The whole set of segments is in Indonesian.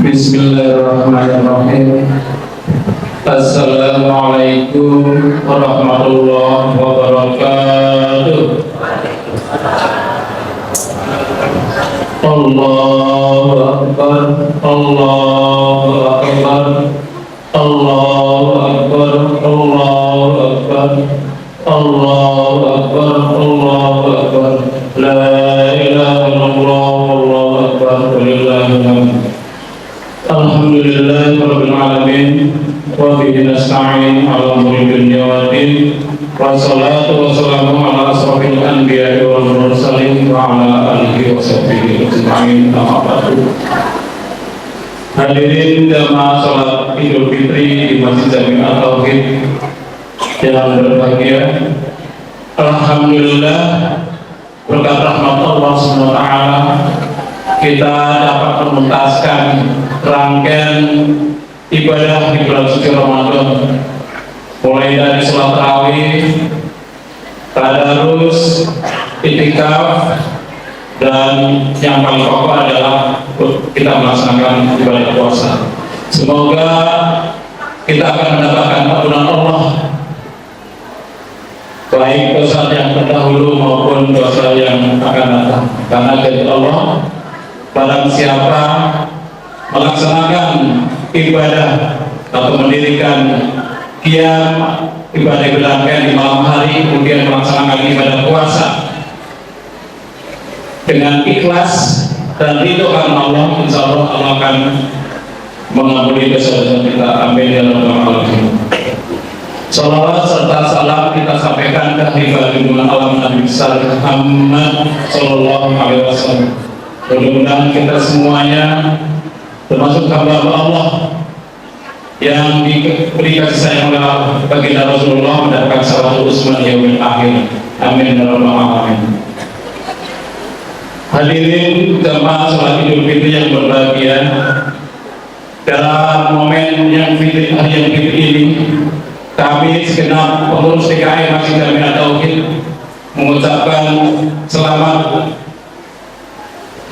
Bismillahirrahmanirrahim. Assalamualaikum warahmatullahi wabarakatuh. Allahu Akbar, Allahu Akbar, Allahu Akbar, Allahu Akbar, Allahu Akbar, Allahu Akbar. La ilaha illallah, Allahu Akbar, walillahil hamd. Alhamdulillahirabbil alamin wa bihi nasta'in ala umuri dunya waddin. Wassalatu wassalamu ala asrofil anbiya'i wal mursalin wa ala alihi wa sahbihi ajma'in. Amma ba'du. Hadirin jamaah salat Idul Fitri di Masjid Jami'at Tauhid yang berbahagia, alhamdulillah berkat rahmat Allah SWT kita dapat menuntaskan rangkaian ibadah di bulan suci Ramadan, mulai dari sholat tarawih, tadarus, i'tikaf, dan yang paling pokok adalah kita melaksanakan ibadah puasa. Semoga kita akan mendapatkan ampunan Allah, baik dosa yang terdahulu maupun dosa yang akan datang. Karena dari Allah, barang siapa melaksanakan ibadah atau mendirikan qiyam ibadah berangkat di malam hari, kemudian melaksanakan ibadah puasa dengan ikhlas dan ridho karena Allah, insya Allah Allah akan mengampuni dosa-dosa kita. Amin ya rabbal alamin. Salawat serta salam kita sampaikan ke Khalifah alam Nabi Muhammad sallallahu alaihi wasallam. Mudah-mudahan kita semuanya termasuk hamba Allah yang diberi kasih sayang oleh baginda Rasulullah mendapatkan syafaatul uzma yaumil akhir. Amin ya rabbal alamin. Hadirin jamaah salat Idul Fitri yang berbahagia, dalam momen yang fitri hari yang fitri ini, kami segenap pengurus DKI Masjid Jami'at Tauhid mengucapkan selamat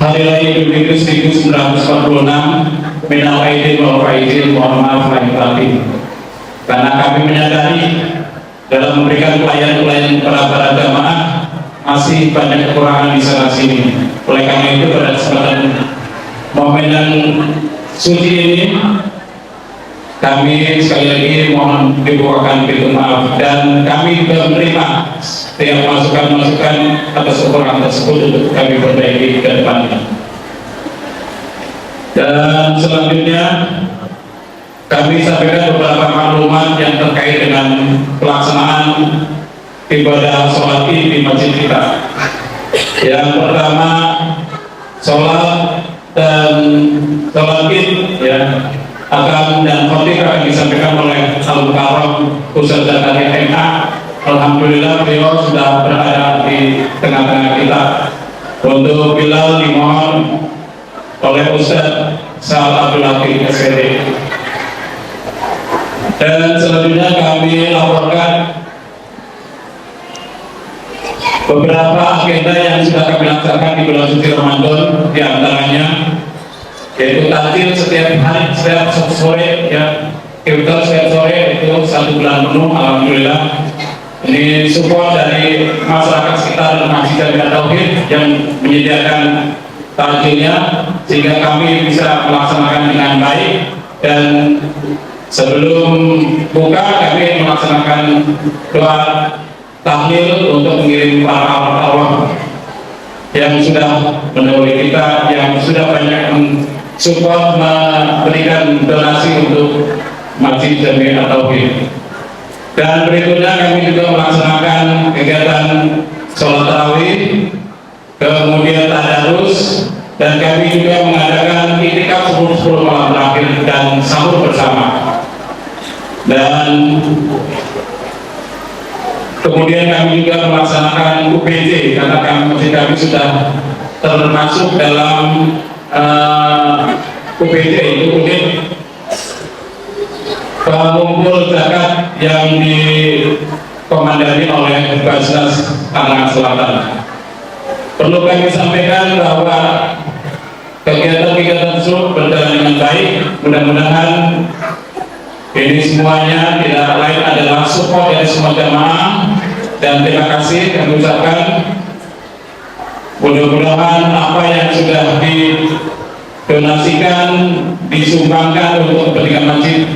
Hari Raya Idul Fitri 1946. Minal aidin wal faizin, mohon maaf lahir batin. Karena kami menyadari dalam memberikan pelayanan kepada para jamaah masih banyak kekurangan di sana sini. Oleh karena itu pada kesempatan momen yang suci ini, kami sekali lagi mohon dibukakan pintu maaf, dan kami juga menerima setiap masukan-masukan atas kekurangan tersebut untuk kami perbaiki ke depannya. Dan selanjutnya kami sampaikan beberapa maklumat yang terkait dengan pelaksanaan ibadah sholat id di masjid kita. Yang pertama, sholat dan sholat id ya akan dan khotib akan disampaikan oleh Al-Mukarram Ustaz Zakaria MA. Alhamdulillah beliau sudah berada di tengah-tengah kita. Untuk Bilal dimohon oleh Ustaz Sa'al Abdul Hakim SPD. Dan selanjutnya kami laporkan beberapa agenda yang sudah kami laksanakan di bulan suci Ramadan, di antaranya yaitu takjil setiap hari, setiap sore ya, iftar setiap sore itu 1 bulan penuh. Alhamdulillah ini support dari masyarakat sekitar Masjid Jami'at Tauhid yang menyediakan takjilnya, sehingga kami bisa melaksanakan dengan baik. Dan sebelum buka kami melaksanakan doa tahlil untuk mengirim para arwah yang sudah mendahului kita, yang sudah banyak support memberikan donasi untuk Masjid Jami'at Tauhid. Dan berikutnya kami juga melaksanakan kegiatan sholat tarawih, kemudian tadarus, dan kami juga mengadakan i'tikaf 10 malam terakhir dan sahur bersama. Dan kemudian kami juga melaksanakan UPJ, karena kami sudah termasuk dalam UPJ, itu unit pengumpul zakat yang dikomandani oleh Basnas Tangerang Selatan. Perlu kami sampaikan bahwa kegiatan-kegiatan tersebut berjalan dengan baik. Mudah-mudahan ini semuanya tidak lain adalah support dari semua jamaah, dan terima kasih kami ucapkan. Mudah-mudahan apa yang sudah didonasikan, disumbangkan untuk kepentingan masjid,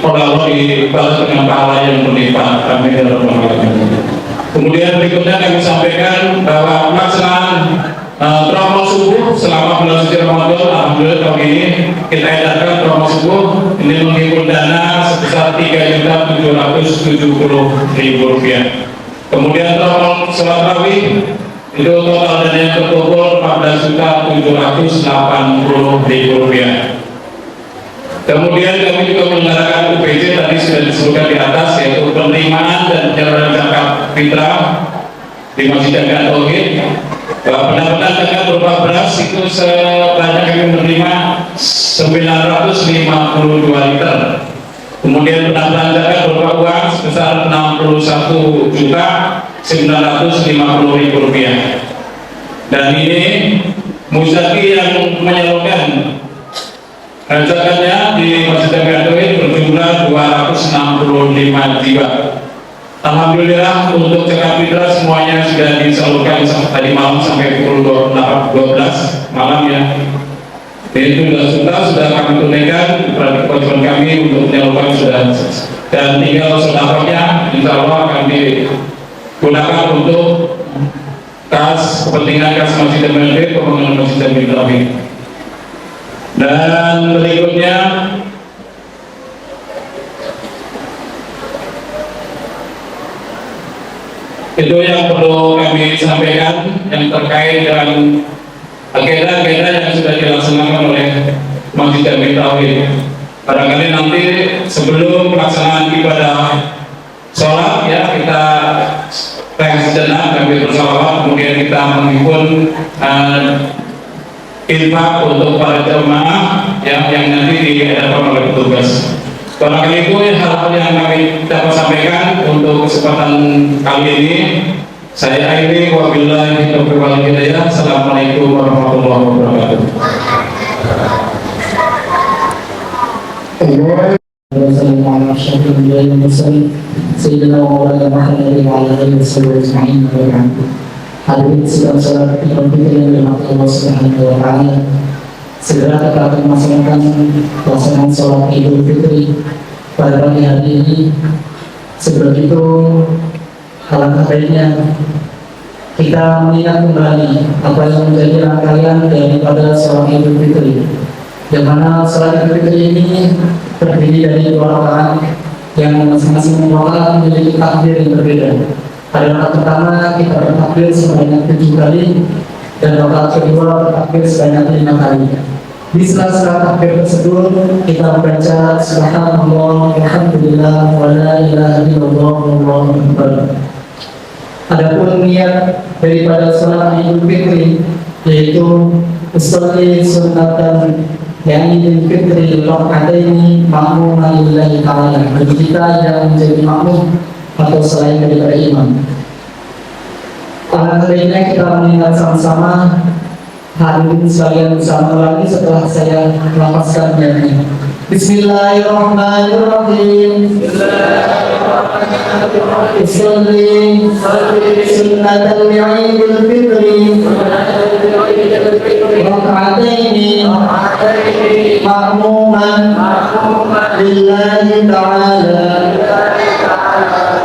Allah dibalas dengan pahala yang berlipat. Amin ya rabbal alamin. Kemudian berikutnya kami sampaikan bahwa pelaksanaan promo subuh selama bulan suci Ramadan, alhamdulillah tahun ini kita edarkan promo subuh ini menghimpun dana sebesar Rp3.770.000. Kemudian promo sholat tarawih itu total dana yang terkumpul Rp14.780.000. Kemudian kami juga menyelenggarakan UPJ tadi sudah disebutkan di atas, yaitu penerimaan dan penyaluran zakat fitrah di Masjid Jamiah Tauhid. Pendapatan zakat berupa beras itu sebanyak kami menerima 952 liter. Kemudian pendapatan zakat berupa uang sebesar Rp61.950.000. Dan ini Muzaki yang menyalurkan zakatnya di Masjid Jamiah Tauhid berjumlah 265 jiwa. Alhamdulillah untuk zakat fitrah semuanya sudah disalurkan tadi malam sampai pukul 12 malam ya. Jadi sudah kami tunaikan, kewajiban kami untuk menyalurkan sudah, dan tinggal sedekahnya insya Allah akan digunakan untuk kepentingan kas Masjid Jamiah Tauhid, pembangunan Masjid Jamiah Tauhid. Dan berikutnya itu yang perlu kami sampaikan yang terkait dengan agenda-agenda yang sudah dilaksanakan oleh Masjid Jamiah Tauhid. Barangkali nanti sebelum pelaksanaan ibadah sholat ya kita rehat sejenak, kami bersalawat, kemudian kita menghimpun infak untuk para jemaah yang nanti diedarkan oleh petugas. Barangkali itu hal-hal yang kami dapat sampaikan untuk kesempatan kali ini. Saya akhiri, wabillahi taufiq wal hidayah. Assalamualaikum warahmatullahi wabarakatuh. Hadirin sidang salat Idul Fitri yang dirahmati Allah Subhanahu wa taala. Segera kita akan melaksanakan pelaksanaan salat Idul Fitri pada pagi hari ini. Sebelum itu, alangkah baiknya kita mengingat kembali apa yang menjadi rangkaian daripada salat Idul Fitri. Yang mana salat Idul Fitri ini terdiri dari 2 rakaat yang masing-masing rakaat memiliki takbir yang berbeda. Pada rakaat pertama kita bertakbir sebanyak 7 kali, dan rakaat kedua bertakbir sebanyak 5 kali. Di sela-sela takbir tersebut kita membaca subhanallah walhamdulillah wa la ilaha illallah wallahu akbar. Adapun niat daripada salat Idul Fitri yaitu usolli sunnatan Idul Fitri raka'ataini ma'muman lillahi ta'ala, bagi kita yang menjadi makmum atau selain daripada imam. Alangkah baiknya kita mengingat sama-sama. Hadirin sekalian bersama lagi setelah saya melafazkannya ini. Bismillahirrahmanirrahim. Usolli sunnatan Idul Fitri raka'ataini ma'muman lillahi ta'ala.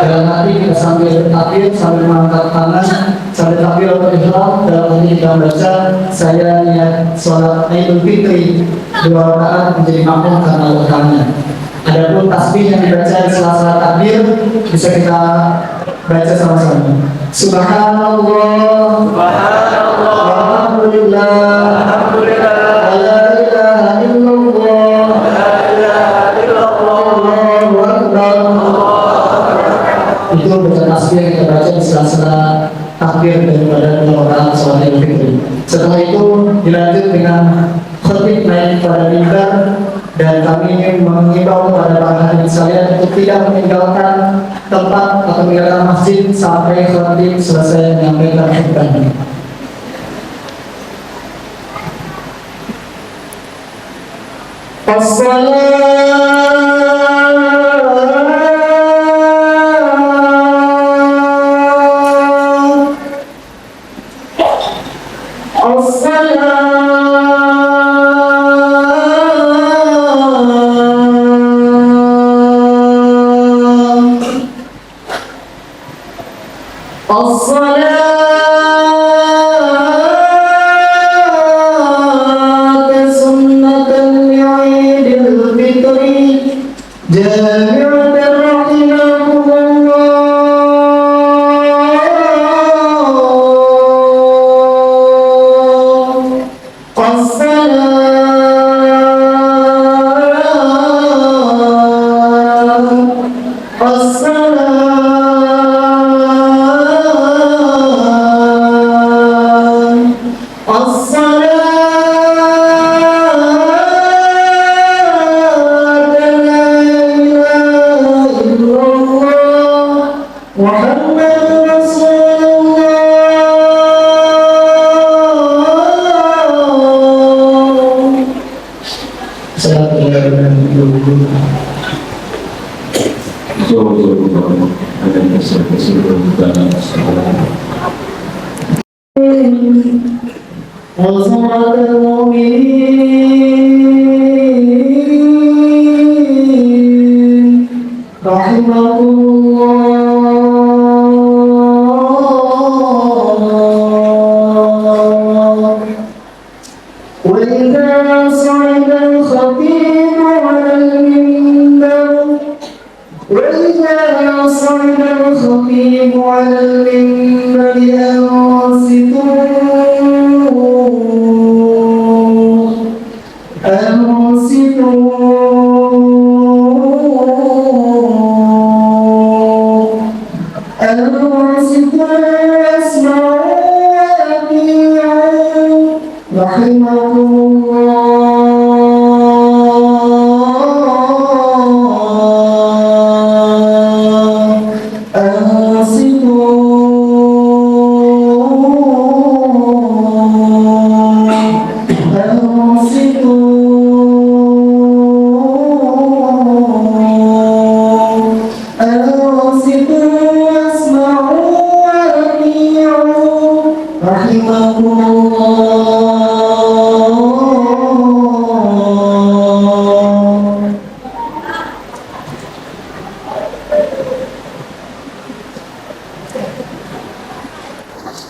Dalam hati kita sambil bertakbir, sambil mengangkat tangan, sambil takbir atau ihram, dalam hati kita membaca saya niat sholat Idul Fitri 2 rakaat menjadi makmum karena Allah Ta'ala. Adapun tasbih yang dibaca di sela-sela takbir bisa kita baca sama-sama. Subhanallah, walhamdulillah, wa la ilaha illallah, Allahu akbar. Itu baca tasbih yang kita baca di sela-sela takbir daripada 2 rakaat sholat Idul Fitri. Setelah itu dilanjut dengan khotib naik pada mimbar, dan kami ingin mengimbau kepada para hadirin sekalian untuk tidak meninggalkan tempat atau meninggalkan masjid sampai khotib selesai menyampaikan khutbahnya.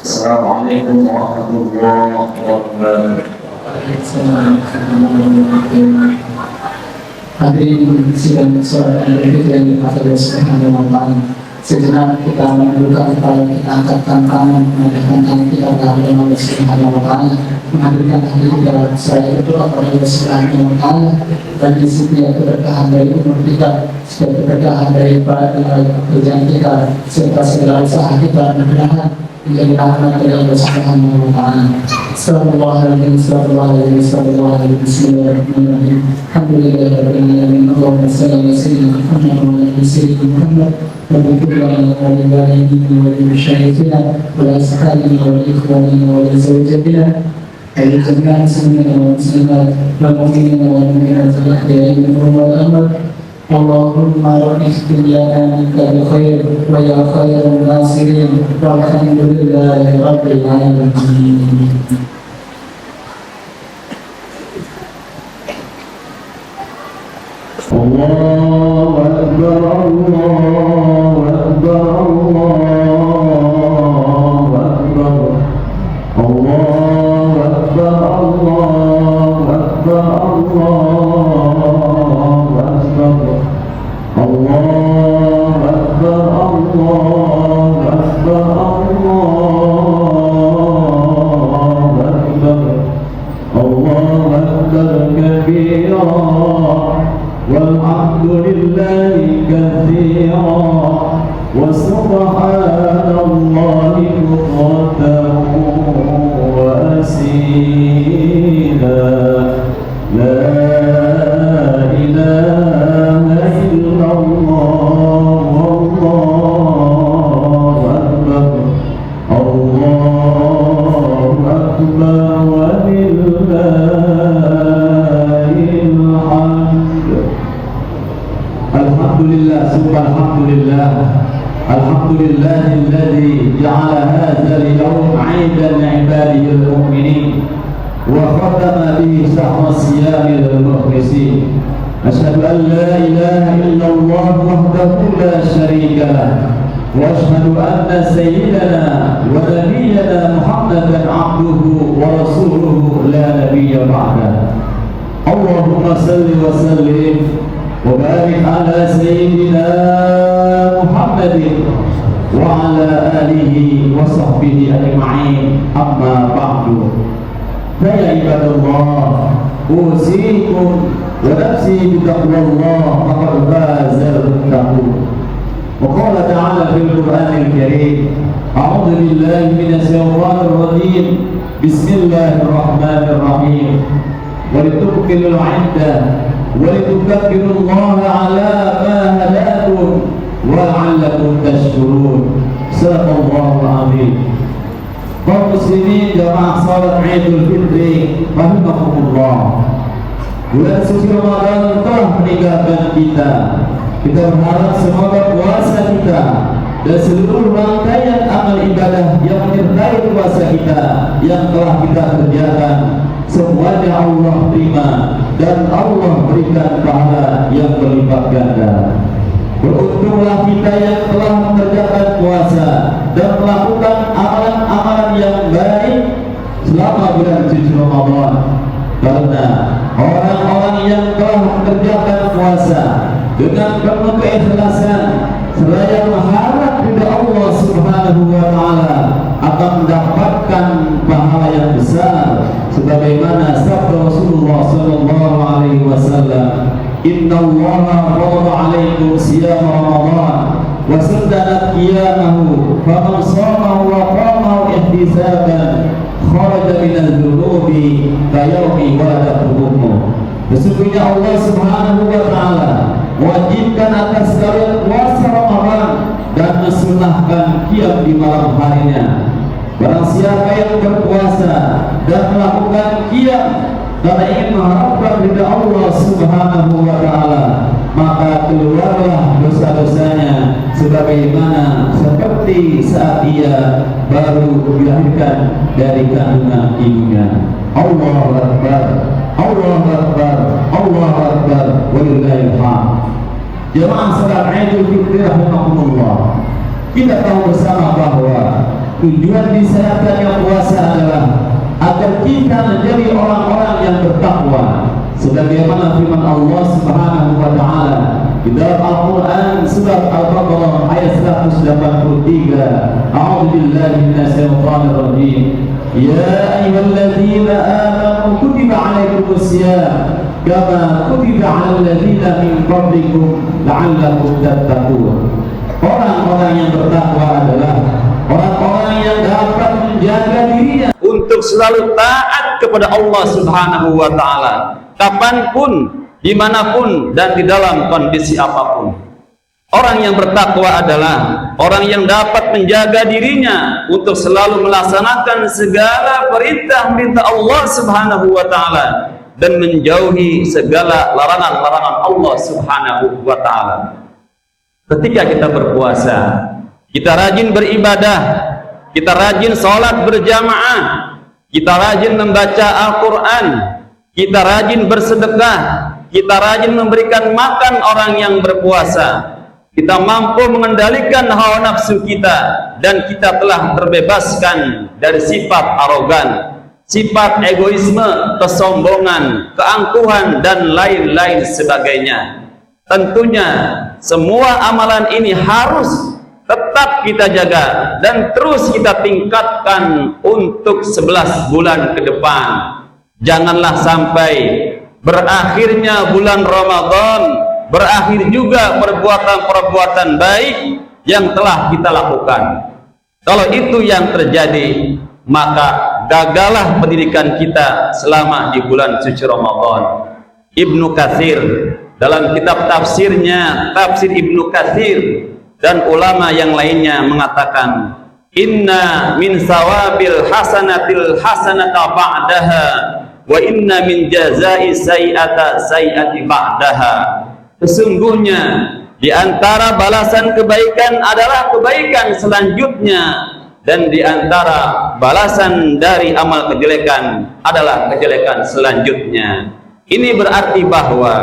Assalamualaikum warahmatullahi wabarakatuh. Hadirin sidang suara Al-Fitr yang dimaksud Allah Subhanahu wa Ta'ala. Sejenak kita menundukkan kepala, kita angkatkan tangan, mengadahkan tangan kita kepada Allah Subhanahu wa Ta'ala, menghadirkan hati kita seraya berdoa kepada Allah Subhanahu wa Ta'ala, dan di setiap keberkahan dari umur kita, setiap keberkahan daripada kerjaan kita, serta segala usaha kita, mudah-mudahan menjadi rahmat dari Allah Subhanahu wa Ta'ala. Assalamualaikum warahmatullahi wabarakatuh. Bismillahirrahmanirrahim. Alhamdulillahirabbil alamin. Allahumma shalli ala sayyidina Muhammad wa ala ali sayyidina Muhammad. Wa bikulli walidayni wa limasyayikhina wa li ashabina wa li ikhwanina wa li zawjatina wa li jami'il muslimina wal muslimat wal mu'minina wal mu'minat al-ahya'i minhum wal amwat. Allahumma ikhtim lana minka bi khair wa ya khairan nasirin walhamdulillahi rabbil alamin. Allahu Akbar, Allahu Akbar, Allahu Akbar, Allahu Akbar, Allahu Akbar, Allahu Akbar, Allahu Akbar, Allahu Akbar, Allahu Akbar, Allahu Akbar kabira. والحمد لله كثيرا وسبحان الله بكرة وأصيلا لا إله إلا الله والله أكبر الله أكبر ولله الحمد. Alhamdulillahilladzi ja'ala hadzal yawm 'aidan 'ibadihi al-mu'minin wa khatama bihi shahra siyamil mukhlisin. Asyhadu an la ilaha illallah wahdahu la syarika lah wa asyhadu anna sayyidana wa nabiyyana Muhammadan 'abduhu wa rasuluhu la nabiyya ba'dah. Allahumma salli wa sallim wa barik ala sayyidina Muhammadin wa ala alihi wa sahbihi ajma'in, amma ba'du. Fa ibadallah, usikum wa nafsi bi taqwallah, faqad fazal muttaqun. Wa qala ta'ala fil Qur'anil Karim, a'udzu billahi minasy syaithanir rajim. Bismillahirrahmanirrahim. Wa litukmilul 'iddah wa litukabbirullaha 'ala ma hadakum wa la'allakum tashkurun. Sadaqallahul 'azim. Kaum muslimin jamaah salat Idul Fitri rahimakumullah. Bulan suci Ramadan telah meninggalkan kita. Kita berharap semoga puasa kita dan seluruh rangkaian amal ibadah yang menyertai puasa kita yang telah kita kerjakan semuanya Allah terima dan Allah berikan pahala yang berlipat ganda. Beruntunglah kita yang telah mengerjakan puasa dan melakukan amalan-amalan yang baik selama bulan suci Ramadan, karena orang-orang yang telah mengerjakan puasa dengan penuh keikhlasan seraya mengharap ridha Allah Subhanahu wa taala akan mendapatkan pahala yang besar, sebagaimana sabda Rasulullah sallallahu alaihi wasallam, "Inna Allaha farada 'alaikum siyam Ramadan wa saddana qiyamahu, faman shamahu wa qamahu ihtisaban kharaja minadz dzunubi kayawmi waladatuhu." Sesungguhnya Allah Subhanahu wa taala wajibkan atas kalian puasa Ramadan dan mensunahkan qiyam di malam harinya. Barang siapa yang berpuasa dan melakukan qiyam karena ingin mengharapkan ridha Allah Subhanahu wa taala, maka keluarlah dosa-dosanya sebagaimana seperti saat ia baru dilahirkan dari kandungan ibunya. Allahu Akbar, Allahu Akbar, Allahu Akbar, walillahil hamd. Jemaah salat Idul Fitri rahimakumullah, kita tahu bersama bahwa tujuan disyariatkannya puasa adalah agar kita menjadi orang-orang yang bertakwa, sebagaimana firman Allah Subhanahu wa taala di dalam Al-Qur'an surat Al-Baqarah ayat 183. A'udzu billahi minasy syaithanir rajim. Ya ayyuhalladzina amanu kutiba 'alaikumus shiyam kama kutiba 'alal ladzina min qablikum la'allakum tattaqun. Orang-orang yang bertakwa adalah orang-orang yang dapat menjaga dirinya untuk selalu taat kepada Allah Subhanahu wa taala kapanpun, dimanapun, dan di dalam kondisi apapun. Orang yang bertakwa adalah orang yang dapat menjaga dirinya untuk selalu melaksanakan segala perintah-perintah Allah Subhanahu wa taala dan menjauhi segala larangan-larangan Allah Subhanahu wa taala. Ketika kita berpuasa, kita rajin beribadah, kita rajin sholat berjamaah, kita rajin membaca Al-Quran, kita rajin bersedekah, kita rajin memberikan makan orang yang berpuasa, kita mampu mengendalikan hawa nafsu kita, dan kita telah terbebaskan dari sifat arogan, sifat egoisme, kesombongan, keangkuhan, dan lain-lain sebagainya. Tentunya semua amalan ini harus tetap kita jaga dan terus kita tingkatkan untuk 11 bulan ke depan. Janganlah sampai berakhirnya bulan Ramadan, berakhir juga perbuatan-perbuatan baik yang telah kita lakukan. Kalau itu yang terjadi, maka gagallah pendidikan kita selama di bulan suci Ramadan. Ibnu Katsir dalam kitab tafsirnya, Tafsir Ibnu Katsir, dan ulama yang lainnya mengatakan, inna min sawabil hasanatil hasanata ba'daha wa inna min jazai sayi'ata sayi'ati ba'daha. Sesungguhnya di Di antara balasan kebaikan adalah kebaikan selanjutnya, dan di antara balasan dari amal kejelekan adalah kejelekan selanjutnya. Ini berarti bahwa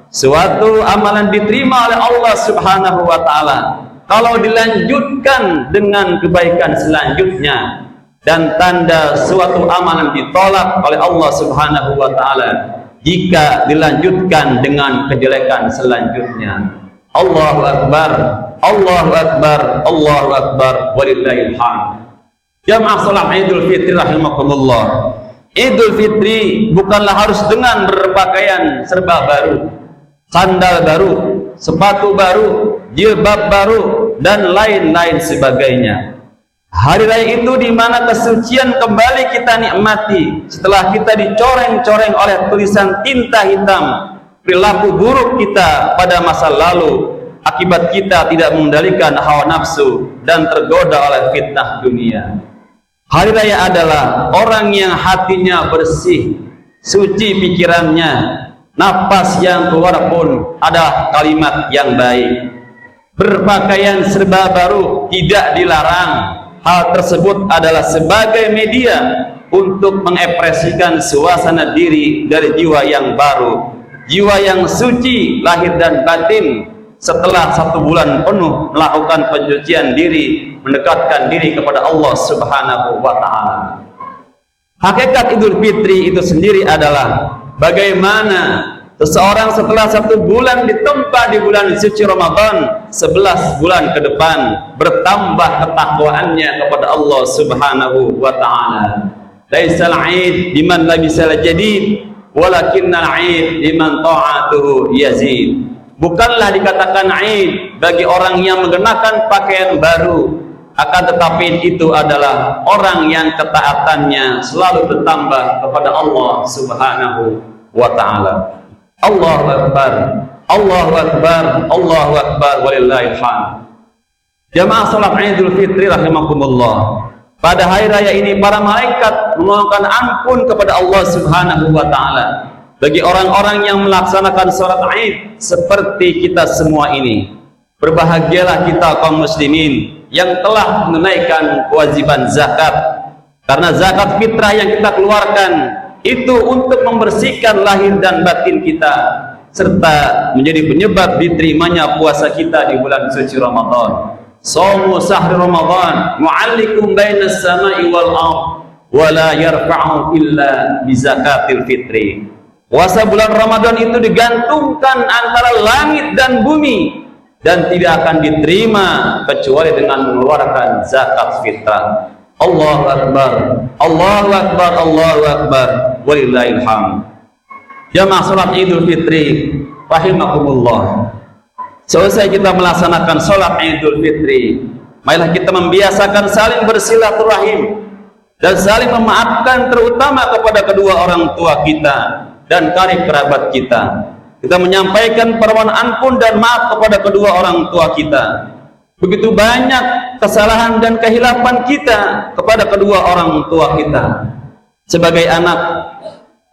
suatu amalan diterima oleh Allah Subhanahu wa taala kalau dilanjutkan dengan kebaikan selanjutnya, dan tanda suatu amalan ditolak oleh Allah Subhanahu wa taala jika dilanjutkan dengan kejelekan selanjutnya. Allahu akbar, Allahu akbar, Allahu akbar, walillahil hamd. Jamaah salat Idul Fitri rahimakumullah. Idul Fitri bukanlah harus dengan berpakaian serba baru, sandal baru, sepatu baru, jilbab baru, dan lain-lain sebagainya. Hari raya itu di mana kesucian kembali kita nikmati setelah kita dicoreng-coreng oleh tulisan tinta hitam perilaku buruk kita pada masa lalu, akibat kita tidak mengendalikan hawa nafsu dan tergoda oleh fitnah dunia. Hari raya adalah orang yang hatinya bersih, suci pikirannya, napas yang keluar pun adalah kalimat yang baik. Berpakaian serba baru tidak dilarang. Hal tersebut adalah sebagai media untuk mengekspresikan suasana diri dari jiwa yang baru, jiwa yang suci lahir dan batin setelah 1 bulan penuh melakukan pencucian diri, mendekatkan diri kepada Allah Subhanahu wa taala. Hakikat Idul Fitri itu sendiri adalah bagaimana seseorang setelah 1 bulan ditempa di bulan suci Ramadan, 11 bulan ke depan bertambah ketakwaannya kepada Allah Subhanahu wa taala. Laisal 'id liman labisal jadid, walakinnal 'id liman ta'atuhu yazid. Bukanlah dikatakan 'id bagi orang yang mengenakan pakaian baru, akan tetapi itu adalah orang yang ketaatannya selalu bertambah kepada Allah Subhanahu wa taala. Allahu akbar, Allahu akbar, Allahu akbar, walillahil hamd. Jamaah salat Idul Fitri rahimakumullah. Pada hari raya ini para malaikat memohonkan ampun kepada Allah Subhanahu wa taala bagi orang-orang yang melaksanakan salat Id seperti kita semua ini. Berbahagialah kita kaum muslimin yang telah menunaikan kewajiban zakat, karena zakat fitrah yang kita keluarkan itu untuk membersihkan lahir dan batin kita serta menjadi penyebab diterimanya puasa kita di bulan suci Ramadan. Shaumu sahri Ramadan mu'allikum bainas sama'i wal ardh wa la yarfa'u illa bi zakatil fitri. Puasa bulan Ramadan itu digantungkan antara langit dan bumi dan tidak akan diterima kecuali dengan mengeluarkan zakat fitrah. Allahu akbar, Allahu akbar, Allahu akbar, walillahil hamd. Jamaah salat Idul Fitri rahimakumullah. Selesai kita melaksanakan salat Idul Fitri, marilah kita membiasakan saling bersilaturahim dan saling memaafkan, terutama kepada kedua orang tua kita dan karib kerabat kita. Kita menyampaikan permohonan ampun dan maaf kepada kedua orang tua kita. Begitu banyak kesalahan dan kehilapan kita kepada kedua orang tua kita. Sebagai anak,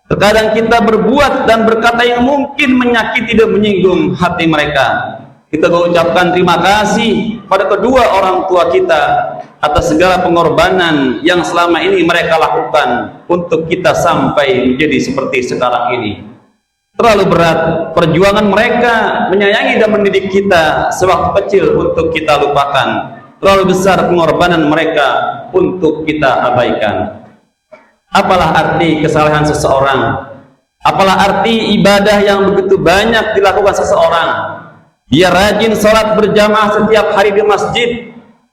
terkadang kita berbuat dan berkata yang mungkin menyakiti dan menyinggung hati mereka. Kita mengucapkan terima kasih pada kedua orang tua kita atas segala pengorbanan yang selama ini mereka lakukan untuk kita sampai menjadi seperti sekarang ini. Terlalu berat perjuangan mereka menyayangi dan mendidik kita sewaktu kecil untuk kita lupakan. Terlalu besar pengorbanan mereka untuk kita abaikan. Apalah arti kesalahan seseorang? Apalah arti ibadah yang begitu banyak dilakukan seseorang? Dia rajin sholat berjamaah setiap hari di masjid,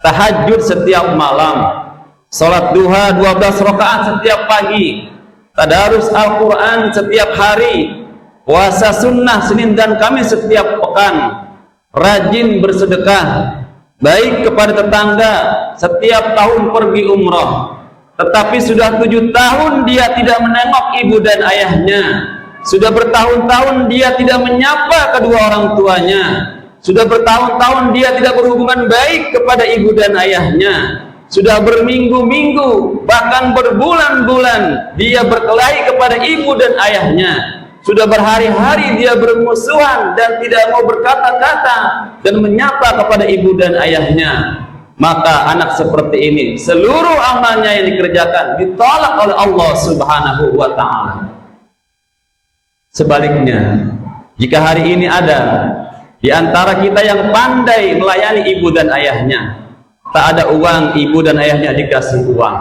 tahajud setiap malam, sholat duha 12 rakaat setiap pagi, tadarus Al-Quran setiap hari, puasa sunnah Senin dan Kamis setiap pekan, rajin bersedekah, baik kepada tetangga, setiap tahun pergi umroh. Tetapi sudah 7 tahun dia tidak menengok ibu dan ayahnya. Sudah bertahun-tahun dia tidak menyapa kedua orang tuanya. Sudah bertahun-tahun dia tidak berhubungan baik kepada ibu dan ayahnya. Sudah berminggu-minggu, bahkan berbulan-bulan dia berkelahi kepada ibu dan ayahnya. sudah berhari-hari dia bermusuhan dan tidak mau berkata-kata dan menyapa kepada ibu dan ayahnya, maka anak seperti ini seluruh amalnya yang dikerjakan ditolak oleh Allah Subhanahu wa ta'ala. Sebaliknya, jika hari ini ada di antara kita yang pandai melayani ibu dan ayahnya, tak ada uang, ibu dan ayahnya dikasih uang.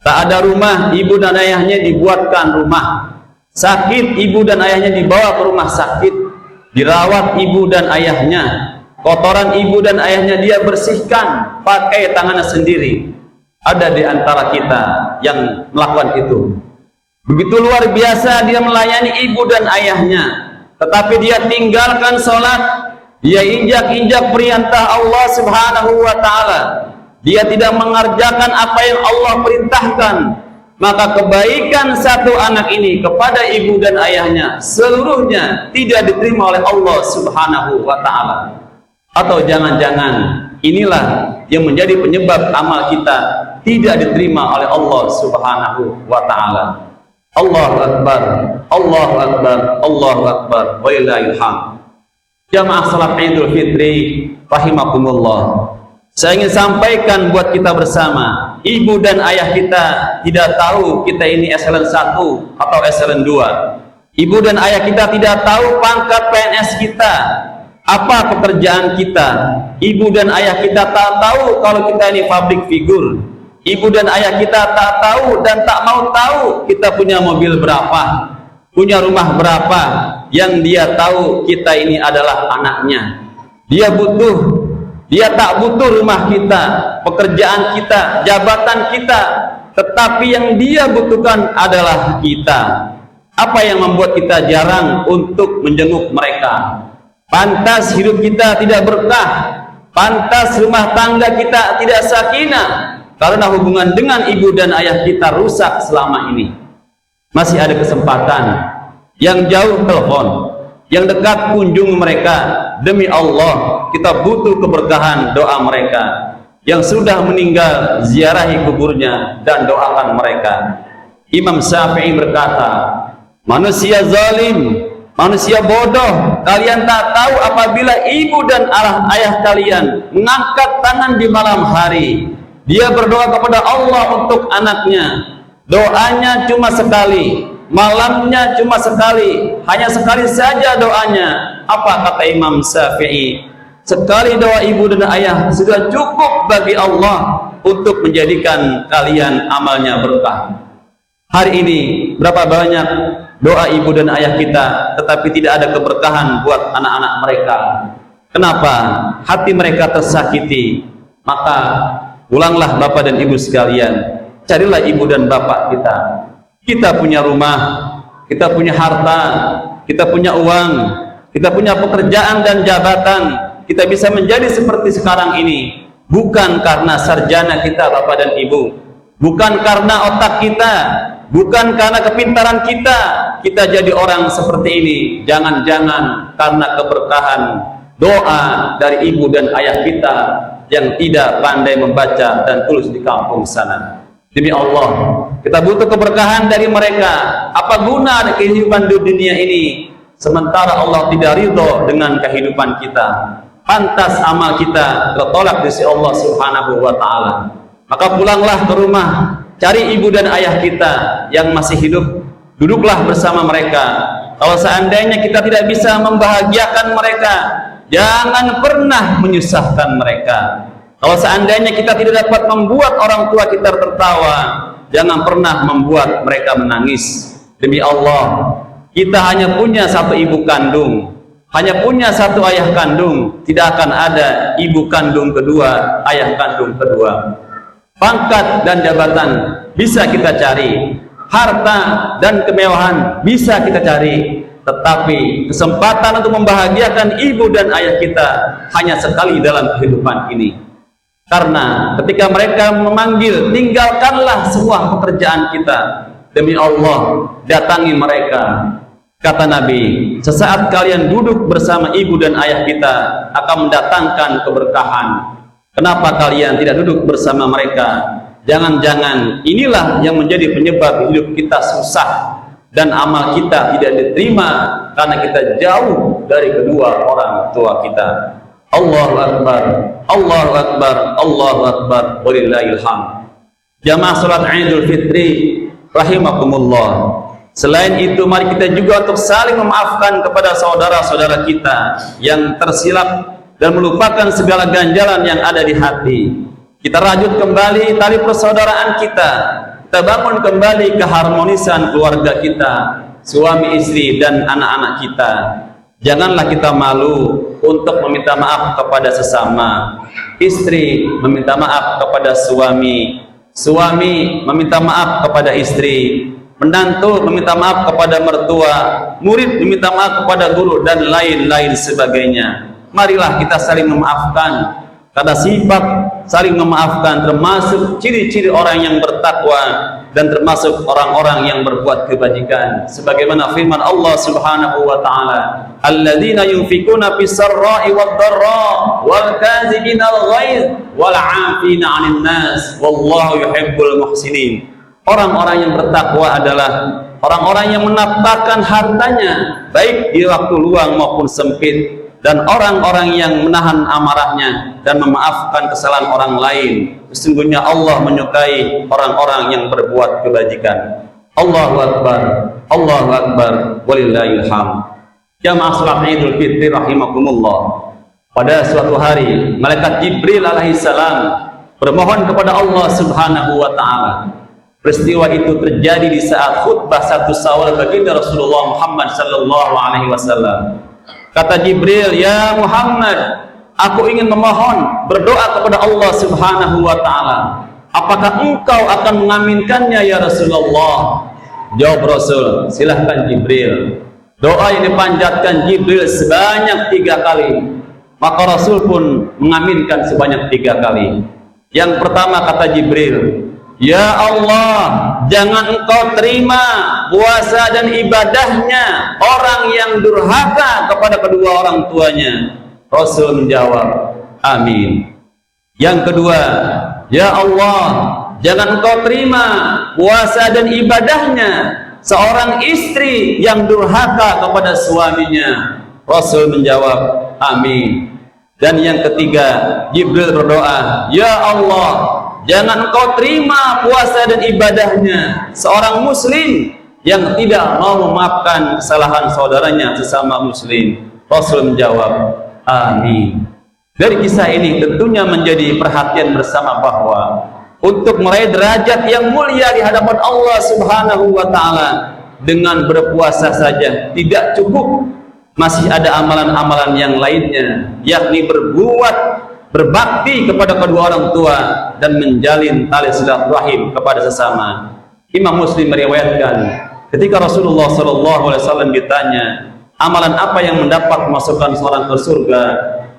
Tak ada rumah, ibu dan ayahnya dibuatkan rumah. Sakit, ibu dan ayahnya dibawa ke rumah sakit. Dirawat ibu dan ayahnya. Kotoran ibu dan ayahnya dia bersihkan pakai tangannya sendiri. Ada di antara kita yang melakukan itu. Begitu luar biasa dia melayani ibu dan ayahnya, tetapi dia tinggalkan sholat. Dia injak-injak perintah Allah Subhanahu wa ta'ala. Dia tidak mengerjakan apa yang Allah perintahkan. Maka kebaikan satu anak ini kepada ibu dan ayahnya seluruhnya tidak diterima oleh Allah Subhanahu wa ta'ala. Atau jangan-jangan inilah yang menjadi penyebab amal kita tidak diterima oleh Allah Subhanahu wa ta'ala. Allahu Akbar, Allahu Akbar, Allahu Akbar, walillahil hamd. Jamaah salat Idul Fitri rahimakumullah. Saya ingin sampaikan buat kita bersama, ibu dan ayah kita tidak tahu kita ini eselon 1 atau eselon 2. Ibu dan ayah kita tidak tahu pangkat PNS kita, apa pekerjaan kita. Ibu dan ayah kita tak tahu kalau kita ini public figure. Ibu dan ayah kita tak tahu dan tak mau tahu kita punya mobil berapa, punya rumah berapa. Yang dia tahu kita ini adalah anaknya. Dia tak butuh rumah kita, pekerjaan kita, jabatan kita, tetapi yang dia butuhkan adalah kita. Apa yang membuat kita jarang untuk menjenguk mereka? Pantas hidup kita tidak berkah, pantas rumah tangga kita tidak sakinah, karena hubungan dengan ibu dan ayah kita rusak selama ini. Masih ada kesempatan. Yang jauh telepon, yang dekat kunjung mereka. Demi Allah, kita butuh keberkahan doa mereka. Yang sudah meninggal, ziarahi kuburnya dan doakan mereka. Imam Syafi'i berkata, manusia zalim, manusia bodoh, kalian tak tahu apabila ibu dan ayah kalian mengangkat tangan di malam hari, dia berdoa kepada Allah untuk anaknya. Doanya cuma sekali, malamnya cuma sekali, hanya sekali saja doanya. Apa kata Imam Syafi'i? Sekali doa ibu dan ayah sudah cukup bagi Allah untuk menjadikan kalian amalnya berkah. Hari ini berapa banyak doa ibu dan ayah kita, tetapi tidak ada keberkahan buat anak-anak mereka. Kenapa? Hati mereka tersakiti. Maka ulanglah bapak dan ibu sekalian, carilah ibu dan bapak kita. Kita punya rumah, kita punya harta, kita punya uang, kita punya pekerjaan dan jabatan. Kita bisa menjadi seperti sekarang ini bukan karena sarjana kita bapak dan ibu, bukan karena otak kita, bukan karena kepintaran kita. Kita jadi orang seperti ini jangan-jangan karena keberkahan doa dari ibu dan ayah kita yang tidak pandai membaca dan tulis di kampung sana. Demi Allah, kita butuh keberkahan dari mereka. Apa guna ada kehidupan di dunia ini sementara Allah tidak ridho dengan kehidupan kita? Pantas amal kita tertolak di sisi Allah Subhanahu wa ta'ala. Maka pulanglah ke rumah, cari ibu dan ayah kita yang masih hidup, duduklah bersama mereka. Kalau seandainya kita tidak bisa membahagiakan mereka, jangan pernah menyusahkan mereka. Kalau seandainya kita tidak dapat membuat orang tua kita tertawa, jangan pernah membuat mereka menangis. Demi Allah, kita hanya punya satu ibu kandung, hanya punya satu ayah kandung. Tidak akan ada ibu kandung kedua, ayah kandung kedua. Pangkat dan jabatan bisa kita cari, harta dan kemewahan bisa kita cari, tetapi kesempatan untuk membahagiakan ibu dan ayah kita hanya sekali dalam kehidupan ini. Karena ketika mereka memanggil, tinggalkanlah semua pekerjaan kita. Demi Allah, datangi mereka. Kata Nabi, sesaat kalian duduk bersama ibu dan ayah kita akan mendatangkan keberkahan. Kenapa kalian tidak duduk bersama mereka? Jangan-jangan inilah yang menjadi penyebab hidup kita susah. dan amal kita tidak diterima karena kita jauh dari kedua orang tua kita. Allahu Akbar, Allahu Akbar, Allahu Akbar, walillahil hamd. Jamaah salat Idul Fitri rahimakumullah. Selain itu, mari kita juga untuk saling memaafkan kepada saudara-saudara kita yang tersilap dan melupakan segala ganjalan yang ada di hati. Kita rajut kembali tali persaudaraan kita. Kita bangun kembali keharmonisan keluarga kita, suami istri dan anak-anak kita. Janganlah kita malu untuk meminta maaf kepada sesama. Istri meminta maaf kepada suami, suami meminta maaf kepada istri, menantu meminta maaf kepada mertua, murid meminta maaf kepada guru, dan lain-lain sebagainya. Marilah kita saling memaafkan, karena sifat saling memaafkan termasuk ciri-ciri orang yang bertakwa dan termasuk orang-orang yang berbuat kebajikan. Sebagaimana firman Allah Subhanahu wa taala, "Alladzina yunfikuna fis sarra'i wad dharra wal kazibina al ghaiz wal 'afina 'anil nas wallahu yuhibbul muhsinin." Orang-orang yang bertakwa adalah orang-orang yang menafkahkan hartanya baik di waktu luang maupun sempit, dan orang-orang yang menahan amarahnya dan memaafkan kesalahan orang lain. Sesungguhnya Allah menyukai orang-orang yang berbuat kebajikan. Allahu Akbar, Allahu Akbar, walillahil hamd. Jamaah salat Idul Fitri rahimakumullah. Pada suatu hari, malaikat Jibril alaihissalam bermohon kepada Allah Subhanahu wa taala. Peristiwa itu terjadi di saat khutbah 1 Syawal baginda Rasulullah Muhammad sallallahu alaihi wasallam. Kata Jibril, "Ya Muhammad, aku ingin memohon, berdoa kepada Allah Subhanahu wa taala. Apakah engkau akan mengaminkannya ya Rasulullah?" Jawab Rasul, "Silahkan Jibril." Doa yang dipanjatkan Jibril sebanyak 3 kali. Maka Rasul pun mengaminkan sebanyak 3 kali. Yang pertama kata Jibril, "Ya Allah, jangan engkau terima puasa dan ibadahnya orang yang durhaka kepada kedua orang tuanya." Rasul menjawab, "Amin." Yang kedua, "Ya Allah, jangan engkau terima puasa dan ibadahnya seorang istri yang durhaka kepada suaminya." Rasul menjawab, "Amin." Dan yang ketiga, Jibril berdoa, "Ya Allah, jangan engkau terima puasa dan ibadahnya seorang muslim yang tidak mau memaafkan kesalahan saudaranya sesama muslim." Rasul menjawab, "Amin." Dari kisah ini tentunya menjadi perhatian bersama bahwa untuk meraih derajat yang mulia di hadapan Allah Subhanahu wa taala dengan berpuasa saja tidak cukup. Masih ada amalan-amalan yang lainnya, yakni berbakti kepada kedua orang tua dan menjalin tali silaturahim kepada sesama. Imam Muslim meriwayatkan, ketika Rasulullah SAW ditanya, amalan apa yang mendapat memasukkan seorang ke surga,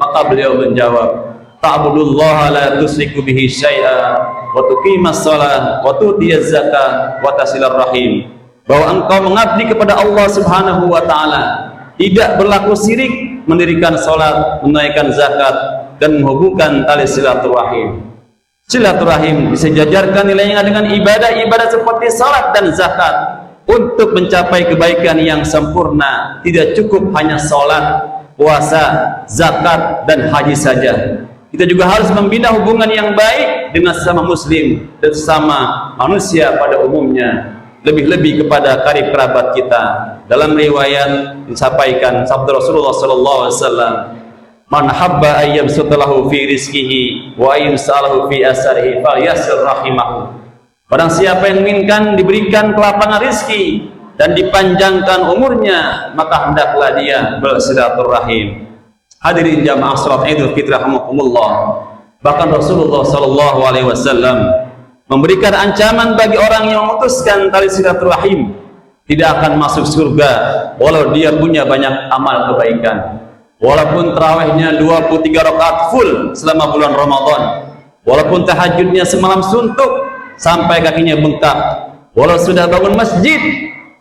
maka beliau menjawab, "Ta'budullaha la tusyriku bihi syai'a wa tuqimas shalah wa tu'tiyaz zakah wa tasilar rahim." Bahwa engkau mengabdi kepada Allah Subhanahu wa taala, tidak berlaku syirik, mendirikan salat, menunaikan zakat, dan menghubungkan tali silaturahim. Silaturahim bisa dijajarkan nilainya dengan ibadah-ibadah seperti salat dan zakat. Untuk mencapai kebaikan yang sempurna, tidak cukup hanya salat, puasa, zakat, dan haji saja. Kita juga harus membina hubungan yang baik dengan sesama muslim dan sesama manusia pada umumnya, lebih-lebih kepada karib kerabat kita. Dalam riwayat disampaikan sabda Rasulullah SAW, "Man habba ayyam sutalahu fi rizkihi wa ayyam salahu fi asarihi falyasir rahimahu." Barang siapa yang menginginkan diberikan kelapangan rizki dan dipanjangkan umurnya, maka hendaklah dia bersilaturahim. Hadirin jamaah salat Idul Fitri rahimakumullah. Bahkan Rasulullah SAW memberikan ancaman bagi orang yang memutuskan tali silaturahim, tidak akan masuk surga walau dia punya banyak amal kebaikan. Walaupun tarawihnya 23 rakaat full selama bulan Ramadan, walaupun tahajudnya semalam suntuk sampai kakinya bengkak, walau sudah bangun masjid,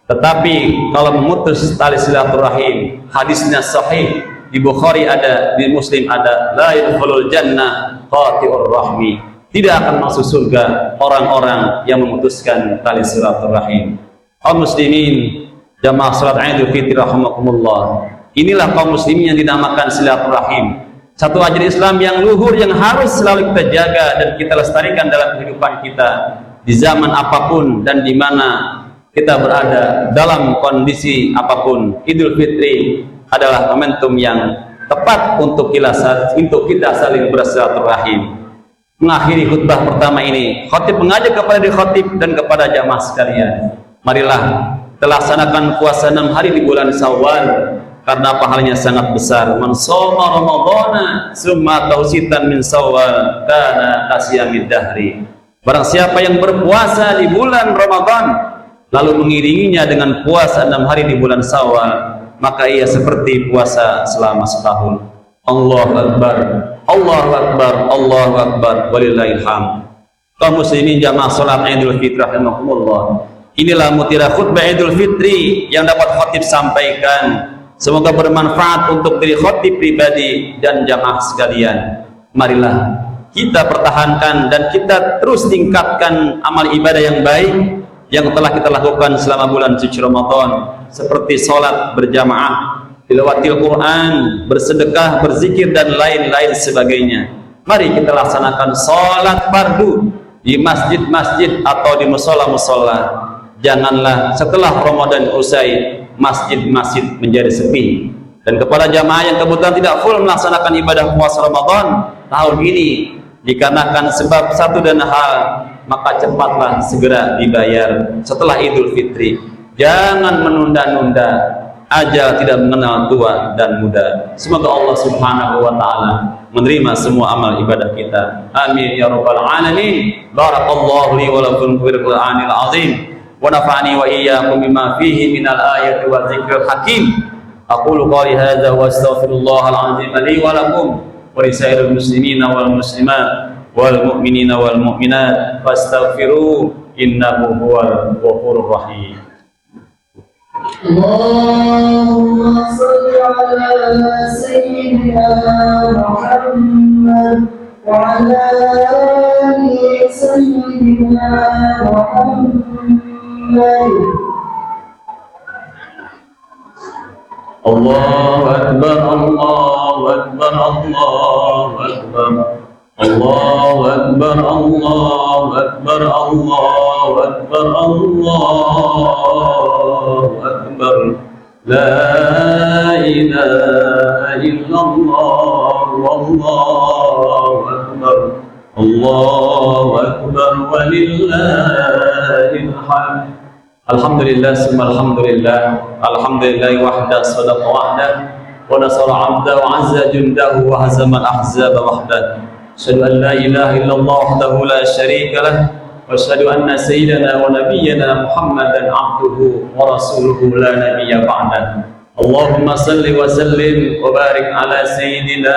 tetapi kalau memutus tali silaturahim, hadisnya sahih, di Bukhari ada, di Muslim ada, la yadkhulul jannah qati'ur rahmi, tidak akan masuk surga orang-orang yang memutuskan tali silaturahim. Kaum muslimin Jamaah salat Idul Fitri rahimakumullah. Inilah kaum muslimin yang dinamakan silaturahim. Satu ajaran Islam yang luhur yang harus selalu kita jaga dan kita lestarikan dalam kehidupan kita di zaman apapun dan di mana kita berada dalam kondisi apapun. Idul Fitri adalah momentum yang tepat untuk kita saling bersilaturahim. Mengakhiri khutbah pertama ini, khatib mengajak kepada diri khatib dan kepada jamaah sekalian, marilah kita laksanakan puasa 6 hari di bulan Syawal karena pahalanya sangat besar. Man shoma ramadhana summa tausitan min Syawal kana kasiyamid dahri. Barang siapa yang berpuasa di bulan Ramadan lalu mengiringinya dengan puasa 6 hari di bulan Syawal, maka ia seperti puasa selama setahun. Allahu Akbar, Allahu Akbar, Allahu Akbar, walillahil hamd. Kaum muslimin jamaah salat Idul Fitri rahimakumullah. Inilah mutiara khutbah Idul Fitri yang dapat khatib sampaikan. Semoga bermanfaat untuk diri khatib pribadi dan jamaah sekalian. Marilah kita pertahankan dan kita terus tingkatkan amal ibadah yang baik yang telah kita lakukan selama bulan suci Ramadan, seperti sholat berjamaah, tilawatil Quran, bersedekah, berzikir dan lain-lain sebagainya. Mari kita laksanakan sholat fardu di masjid-masjid atau di musola-musola. Janganlah setelah Ramadan usai masjid-masjid menjadi sepi. Dan kepada jamaah yang kebetulan tidak full melaksanakan ibadah puasa Ramadan tahun ini dikarenakan sebab satu dan hal, maka cepatlah segera dibayar setelah Idul Fitri. Jangan menunda-nunda, ajal tidak mengenal tua dan muda. Semoga Allah Subhanahu wa taala menerima semua amal ibadah kita. Amin ya rabbal alamin. Barakallahu li wa lakum fil Qur'anil azim wa nafa'ani wa iyyakum bima fihi minal ayati wa dzikril hakim. Aqulu qali hadza wa astaghfirullahal azim li wa lakum wa lisairil muslimina wal muslimat wal mu'minina wal mu'minat fastaghfiruhu innahu huwal ghafurur rahim. Allahumma salli ala sayyidina Muhammad wa ala ali sayyidina Muhammad. Allahu Akbar, Allahu Akbar, Allahu Akbar. Allahu Akbar, Allahu Akbar, Allahu Akbar, Allahu Akbar. La ilaha illallah, wallahu akbar. Allahu akbar walillahil hamd. Alhamdulillah, summa alhamdulillah. Alhamdulillah wahda sadaqa wahda wa nasara 'abda wa 'azza jundahu wa hazama al-ahzaba wahda. Asyhadu an la ilaha illallah wahdahu la syarika lah wa asyhadu anna sayyidana wa nabiyyana Muhammadan 'abduhu wa rasuluhu la nabiyya ba'da. Allahumma salli wa sallim wa barik ala sayyidina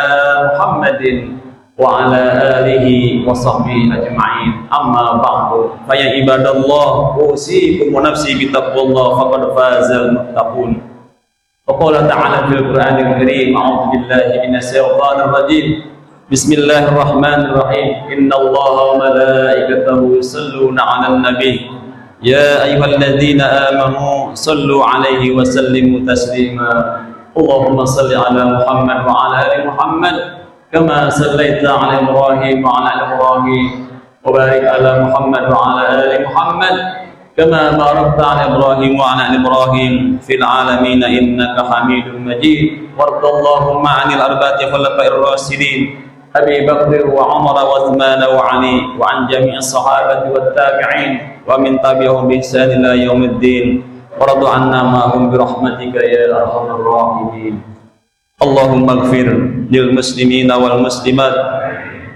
Muhammadin wa ala alihi wa sahbihi ajma'in. Amma ba'du, fa ya ibadallah, usikum wa nafsi bi taqwallah faqad fazal muttaqun. Wa qala ta'ala fil Qur'anil Karim, a'udzu billahi minasy syaithanir rajim. Bismillahirrahmanirrahim. Innallaha wa malaikatahu yusholluna 'alan nabiy. Ya ayyuhalladzina amanu shallu 'alaihi wa sallimu taslima. Allahumma shalli 'ala Muhammad wa 'ala ali Muhammad kama shallaita 'ala Ibrahim wa 'ala ali Ibrahim wa barik 'ala Muhammad wa 'ala ali Muhammad kama barakta 'ala Ibrahim wa 'ala ali Ibrahim fil 'alamin innaka Hamidum Majid. Wardallahumma 'anil arba'ati khulafa'ir rasyidin Abi Bakr wa Umar wa Uthman wa Ali wa 'an jami'is sahabati wat tabi'in wa min tabi'ahum bi ihsan ila yaumiddin. Waradu 'anna ma'hum bi rahmatika ya arhamar rahimin. Allahumma ighfir lil muslimina wal muslimat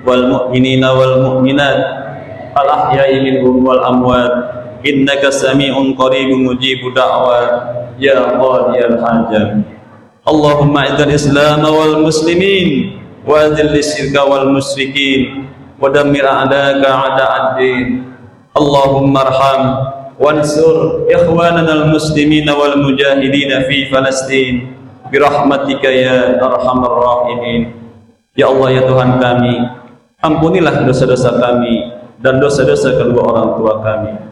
wal mu'minina wal mu'minat al ahya'i minhum wal amwat innaka sami'un qaribun mujibud da'wat ya qadiyal hajat. Allahumma idzil islam wal muslimin wa adhil syirka wal musyrikin wa dammir a'daka a'da'ad-din. Allahumma arham wansur ikhwanana al muslimina wal mujahidin fi Palestin birahmatika ya arhamar rahimin. Ya Allah ya Tuhan kami, ampunilah dosa-dosa kami dan dosa-dosa kedua orang tua kami.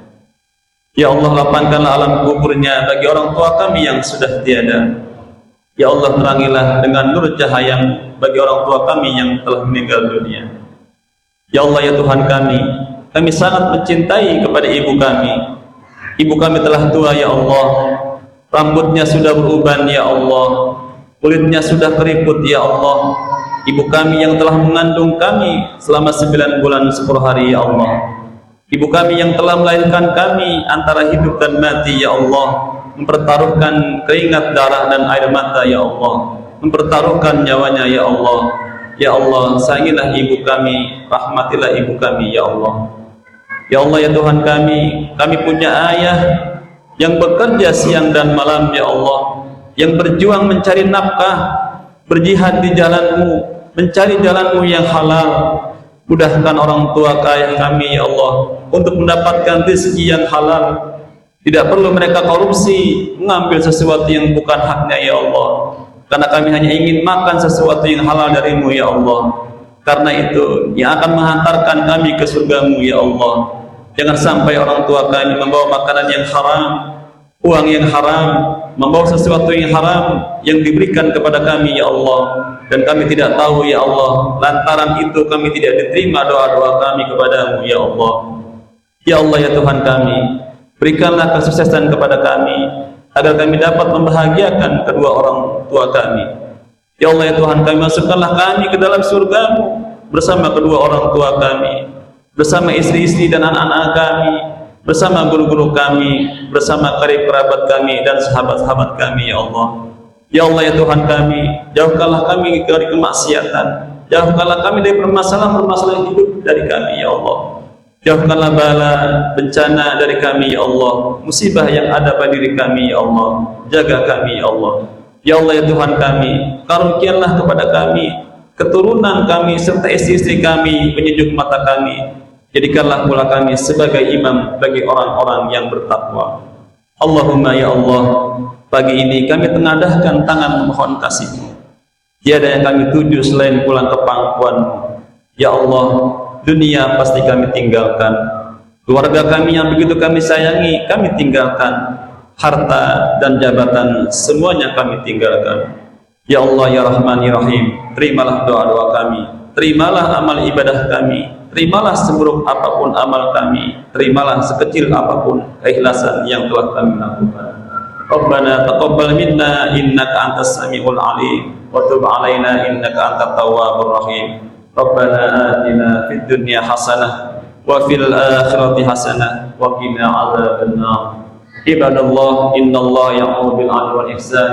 Ya Allah, lapangkanlah alam kuburnya bagi orang tua kami yang sudah tiada. Ya Allah, terangilah dengan nur cahaya bagi orang tua kami yang telah meninggal dunia. Ya Allah, ya Tuhan kami sangat mencintai kepada ibu kami. Ibu kami telah tua, ya Allah. Rambutnya sudah beruban, ya Allah. Kulitnya sudah keriput, ya Allah. Ibu kami yang telah mengandung kami selama 9 bulan 10 hari, ya Allah. Ibu kami yang telah melahirkan kami antara hidup dan mati, ya Allah, mempertaruhkan keringat darah dan air mata, ya Allah, mempertaruhkan nyawanya, ya Allah. Ya Allah, sayangilah ibu kami, rahmatilah ibu kami, ya Allah. Ya Allah, ya Tuhan kami punya ayah yang bekerja siang dan malam, ya Allah, yang berjuang mencari nafkah, berjihad di jalan-Mu, mencari jalan-Mu yang halal. Mudahkan orang tua ayah kami, ya Allah, untuk mendapatkan rezeki yang halal. Tidak perlu mereka korupsi, mengambil sesuatu yang bukan haknya, ya Allah, karena kami hanya ingin makan sesuatu yang halal dari-Mu, ya Allah. Karena itu yang akan menghantarkan kami ke surga-Mu, ya Allah. Jangan sampai orang tua kami membawa makanan yang haram, uang yang haram, membawa sesuatu yang haram yang diberikan kepada kami, ya Allah, dan kami tidak tahu, ya Allah. Lantaran itu kami tidak diterima doa-doa kami kepadamu, ya Allah. Ya Allah, ya Tuhan berikanlah kesuksesan kepada kami agar kami dapat membahagiakan kedua orang tua kami. Ya Allah, ya Tuhan masukkanlah kami ke dalam surga-Mu bersama kedua orang tua kami, bersama istri-istri dan anak-anak kami, bersama guru-guru kami, bersama karib kerabat kami dan sahabat-sahabat kami, ya Allah. Ya Allah, ya Tuhan jauhkanlah kami dari kemaksiatan, jauhkanlah kami dari permasalahan-permasalahan hidup dari kami, ya Allah. Jauhkanlah bala, bencana dari kami, ya Allah. Musibah yang ada pada diri kami, ya Allah. Jaga kami, ya Allah. Ya Allah, ya Tuhan karuniakanlah kepada kami keturunan kami serta istri-istri kami, penyejuk mata kami. Jadikanlah pula kami sebagai imam bagi orang-orang yang bertakwa. Allahumma, ya Allah, pagi ini kami tengadahkan tangan memohon kasih-Mu. Tiada yang kami tuju selain pulang ke pangkuan-Mu. Ya Allah, dunia pasti kami tinggalkan, keluarga kami yang begitu kami sayangi kami tinggalkan, harta dan jabatan semuanya kami tinggalkan. Ya Allah, ya Rahman, ya Rahim, terimalah doa-doa kami, terimalah amal ibadah kami, terimalah seburuk apapun amal kami, terimalah sekecil apapun keikhlasan yang telah kami lakukan. Rabbana taqabbal minna innaka antas samiul alim wa tub alaina innaka antat tawwabur rahim. Rabbana atina fid dunya hasanah wa fil akhirati hasanah wa qina adzabannar. Ibadallah, innallaha ya'muru bil 'adli wal ihsan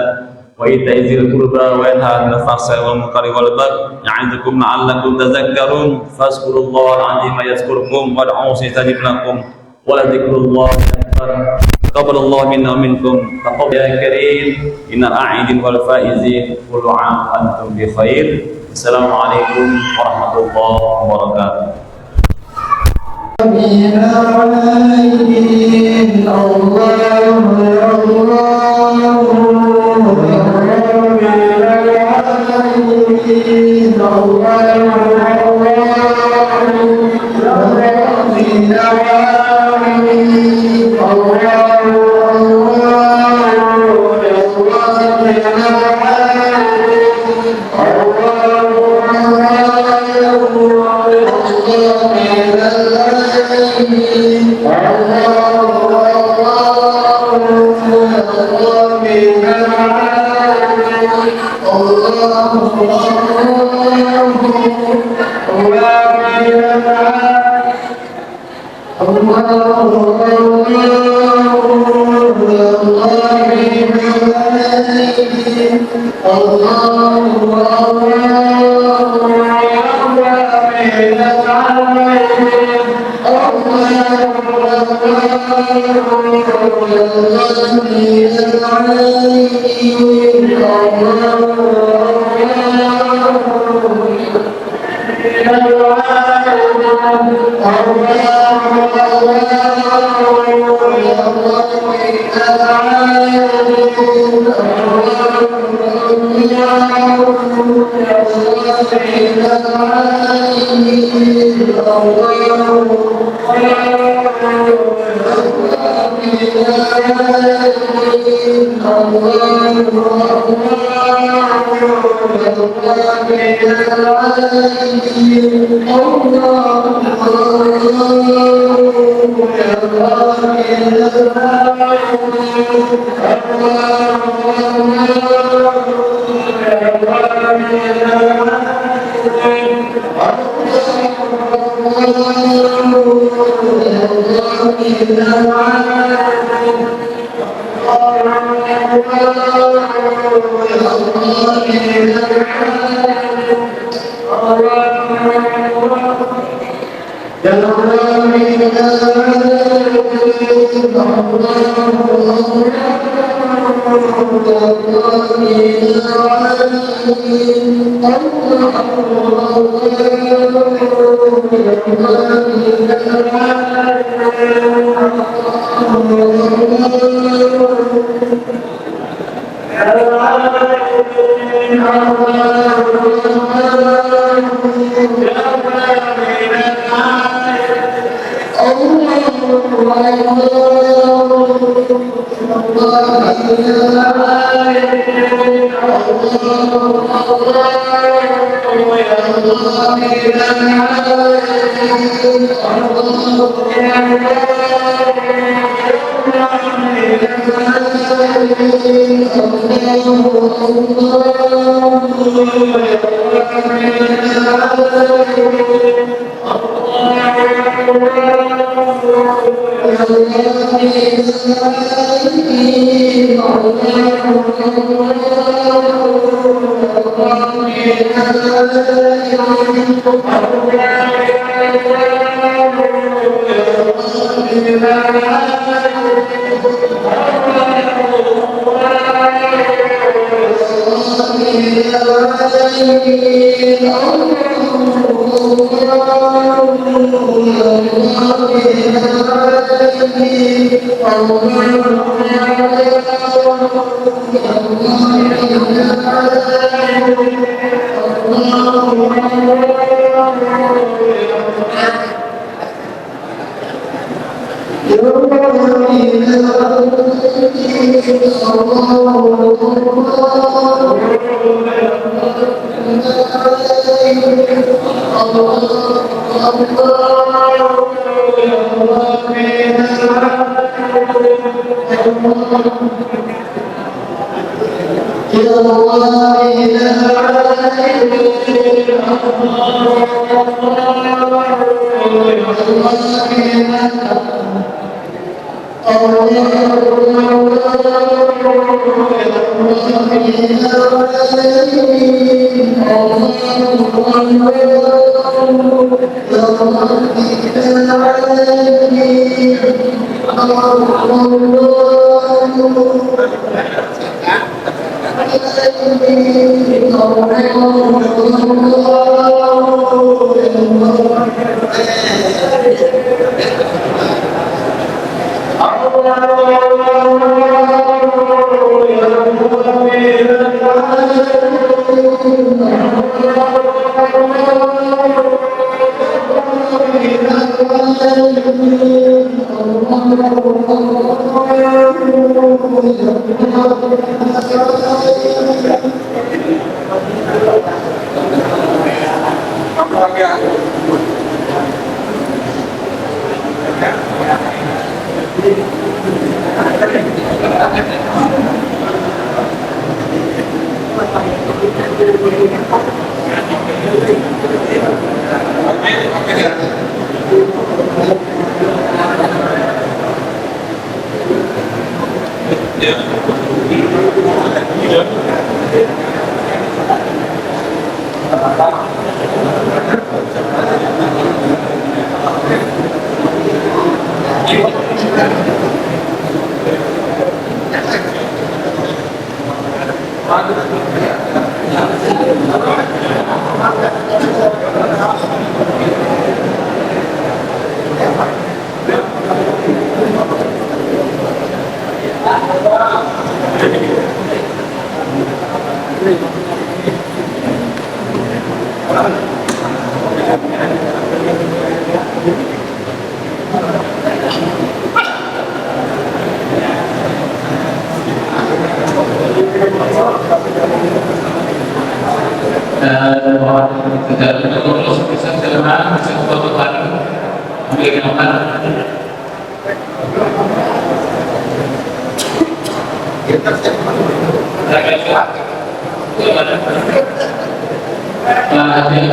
wa ita'i dzil qurba wa yanha 'anil fahsya'i wal munkari wal baghi ya'idukum la'allakum tadhakkarun. Fazkurullaha al-'azima yazkurkum wad'uhu yastajib lakum wa la dzikrullahi akbar. Taqabbalallahu minna wa minkum. Taqabbal ya karim innal a'idin wal faizin kullu 'am wa antum bi khair. Assalamualaikum warahmatullahi wabarakatuh. Allah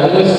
Terus